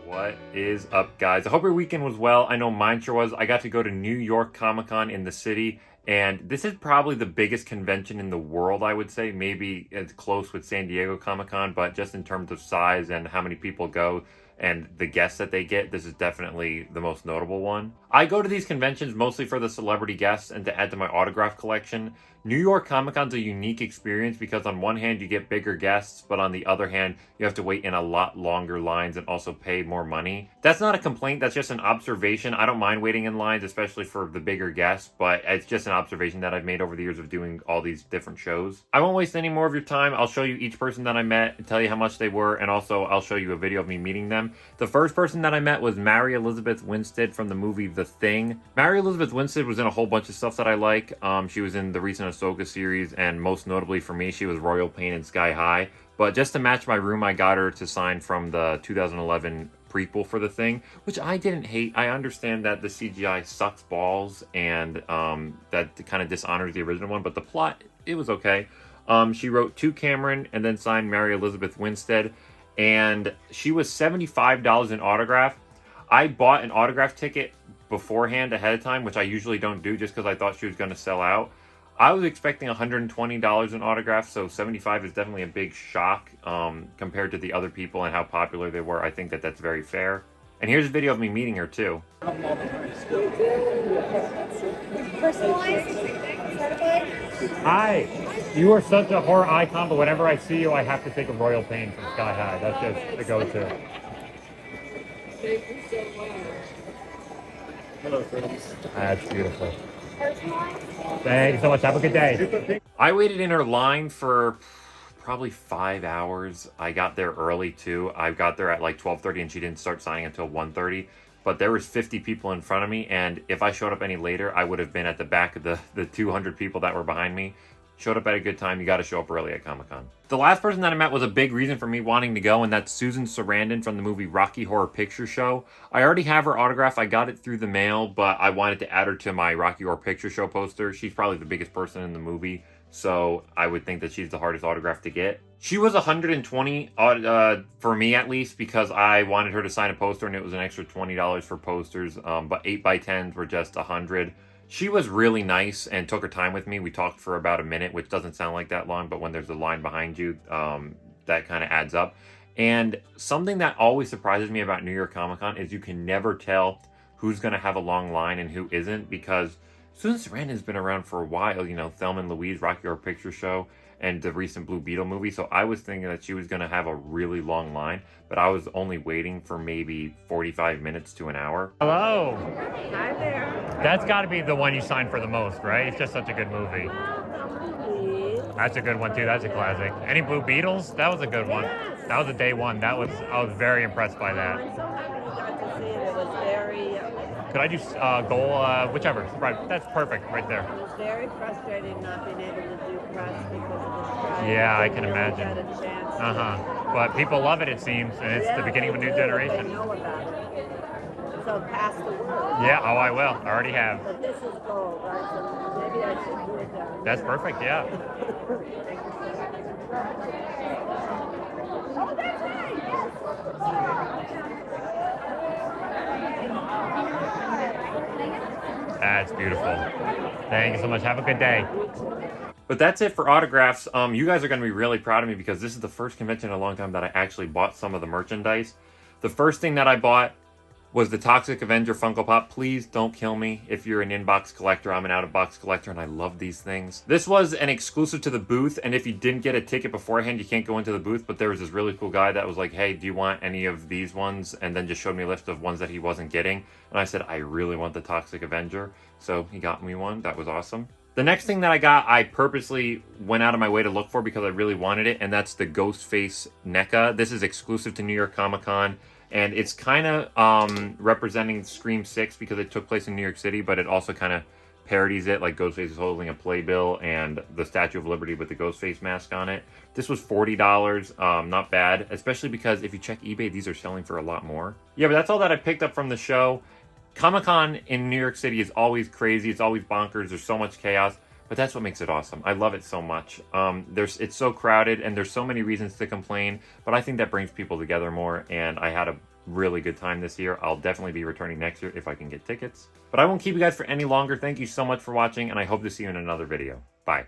What is up, guys? I hope your weekend was well. I know mine sure was. I got to go to New York Comic-Con in the city, and this is probably the biggest convention in the world, I would say. Maybe it's close with San Diego Comic-Con, but just in terms of size and how many people go and the guests that they get, this is definitely the most notable one. I go to these conventions mostly for the celebrity guests and to add to my autograph collection. New York Comic-Con's a unique experience because on one hand you get bigger guests, but on the other hand you have to wait in a lot longer lines and also pay more money. That's not a complaint, that's just an observation. I don't mind waiting in lines, especially for the bigger guests, but it's just an observation that I've made over the years of doing all these different shows. I won't waste any more of your time. I'll show you each person that I met and tell you how much they were, and also I'll show you a video of me meeting them. The first person that I met was Mary Elizabeth Winstead from the movie The Thing. Mary Elizabeth Winstead was in a whole bunch of stuff that I like. She was in the recent Ahsoka series, and most notably for me, she was Royal Pain in Sky High. But just to match my room, I got her to sign from the 2011 prequel for The Thing, which I didn't hate. I understand that the CGI sucks balls and that kind of dishonors the original one, but the plot, it was okay. She wrote to Cameron and then signed Mary Elizabeth Winstead, and she was $75 in autograph. I bought an autograph ticket beforehand ahead of time, which I usually don't do just because I thought she was going to sell out. I was expecting $120 in autographs, so $75 is definitely a big shock compared to the other people and how popular they were. I think that that's very fair. And here's a video of me meeting her too. Hi, you are such a horror icon, but whenever I see you, I have to think of Royal Pain from Sky High. That's just the go-to. Thank you so much. Hello, friends. That's beautiful. Thank you so much. Have a good day. I waited in her line for probably 5 hours. I got there early too. I got there at like 12:30 and she didn't start signing until 1:30. But there was 50 people in front of me, and if I showed up any later, I would have been at the back of the 200 people that were behind me. Showed up at a good time. You got to show up early at Comic-Con. The last person that I met was a big reason for me wanting to go, and that's Susan Sarandon from the movie Rocky Horror Picture Show. I already have her autograph. I got it through the mail, but I wanted to add her to my Rocky Horror Picture Show poster. She's probably the biggest person in the movie, so I would think that she's the hardest autograph to get. She was $120 for me, at least, because I wanted her to sign a poster, and it was an extra $20 for posters, but 8x10s were just $100. She was really nice and took her time with me. We talked for about a minute, which doesn't sound like that long, but when there's a line behind you, that kind of adds up. And something that always surprises me about New York Comic-Con is you can never tell who's going to have a long line and who isn't, because Susan Sarandon has been around for a while, you know, Thelma and Louise, Rocky Horror Picture Show, and the recent Blue Beetle movie. So I was thinking that she was going to have a really long line, but I was only waiting for maybe 45 minutes to an hour. Hello. Hi there. That's got to be the one you signed for the most, right? It's just such a good movie. That's a good one too. That's a classic. Any Blue Beetles? That was a good one. Yes. That was a day one. I was very impressed by that. I'm so happy we got to see it. It was very... Could I just goal, whichever? Right, that's perfect right there. It was very frustrating not being able to do press because of the strike. Yeah, I Didn't can really imagine. get a chance to- But people love it, it seems, and it's the beginning of a new They generation. know about it. So pass the word. Yeah, oh, I will. I already have. But this is gold, right? So maybe I should do it down. That's perfect, yeah. Thank you so much. Oh, that's That's beautiful. Thank you so much. Have a good day. But that's it for autographs. You guys are going to be really proud of me because this is the first convention in a long time that I actually bought some of the merchandise. The first thing that I bought was the Toxic Avenger Funko Pop. Please don't kill me if you're an in-box collector. I'm an out-of-box collector and I love these things. This was an exclusive to the booth, and if you didn't get a ticket beforehand, you can't go into the booth, but there was this really cool guy that was like, hey, do you want any of these ones? And then just showed me a list of ones that he wasn't getting. And I said, I really want the Toxic Avenger. So he got me one. That was awesome. The next thing that I got, I purposely went out of my way to look for because I really wanted it, and that's the Ghostface NECA. This is exclusive to New York Comic-Con. And it's kind of representing Scream 6 because it took place in New York City, but it also kind of parodies it, like Ghostface is holding a playbill and the Statue of Liberty with the Ghostface mask on it. This was $40, not bad, especially because if you check eBay, these are selling for a lot more. Yeah, but that's all that I picked up from the show. Comic-Con in New York City is always crazy, it's always bonkers, there's so much chaos. But that's what makes it awesome. I love it so much. It's so crowded and there's so many reasons to complain, but I think that brings people together more, and I had a really good time this year. I'll definitely be returning next year if I can get tickets. But I won't keep you guys for any longer. Thank you so much for watching, and I hope to see you in another video. Bye.